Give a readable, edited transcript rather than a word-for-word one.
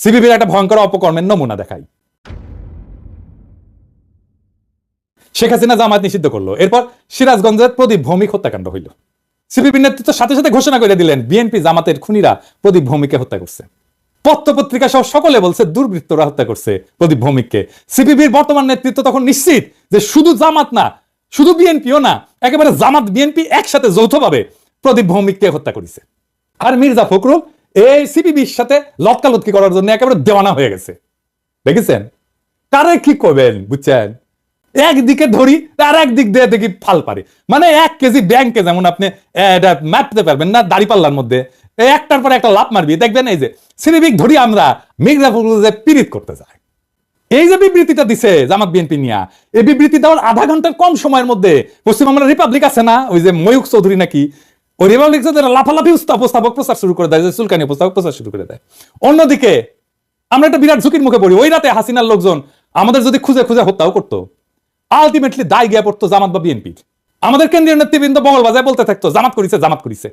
সিপিবির একটা ভয়ঙ্কর অপকর্মের নমুনা দেখাই। শেখ হাসিনা জামায়াত নিষিদ্ধ করলো, এরপর সিরাজগঞ্জের প্রদীপ ভৌমিক হত্যাকাণ্ড হইল। সিপিবির নেতৃত্ব সাথে সাথে ঘোষণা করে দিলেন বিএনপি জামাতের খুনিরা প্রদীপ ভৌমিককে হত্যা করছে। পত্র পত্রিকা সহ সকলে বলছে দুর্বৃত্তরা হত্যা করছে প্রদীপ ভৌমিককে। সিপিবির বর্তমান নেতৃত্ব তখন নিশ্চিত যে শুধু জামাত না, শুধু বিএনপিও না, একেবারে জামাত বিএনপি একসাথে যৌথভাবে প্রদীপ ভৌমিককে হত্যা করেছে। আর মির্জা ফখরুল এই সিপিবির সাথে লটকালটকি করার জন্য একেবারে দেওয়ানা হয়ে গেছে। দেখেছেন কারে কি করবেন, বুঝছেন? একদিকে ধরি আর একদিক দিয়ে দেখি ফাল পারে। মানে 1 কেজি ব্যাংকে যেমন আপনি এটা মাপতে পারবেন না দাড়ি পাল্লার মধ্যে, একটার পর একটা লাভ মারবি, দেখবেন এই যে সিপিবি ধরি আমরা মির্জা ফখরুল যে পীড়িত করতে যায়। এই যে বিবৃতিটা দিছে জামাত বিএনপি নিয়ে, এই বিবৃতি দেওয়ার আধা ঘন্টার কম সময়ের মধ্যে পশ্চিমবাংলার রিপাবলিক আছে না, ওই যে ময়ূক চৌধুরী নাকি, ওই রিপাবলিক লাফালাফি উপস্থাপক প্রচার শুরু করে দেয়, চুলকানি উপস্থাপক প্রচার শুরু করে দেয়। অন্যদিকে আমরা একটা বিরাট ঝুঁকির মুখে পড়ি। ওই রাতে হাসিনার লোকজন আমাদের যদি খুঁজে খুঁজে হত্যাও করতো, আলটিমেটলি দায় গিয়ে পড়তো জামাত বা বিএনপির। আমাদের কেন্দ্রীয় নেতৃবৃন্দ মঙ্গলবাজার বলতে থাকতো জামাত করিছে, জামাত করিছে।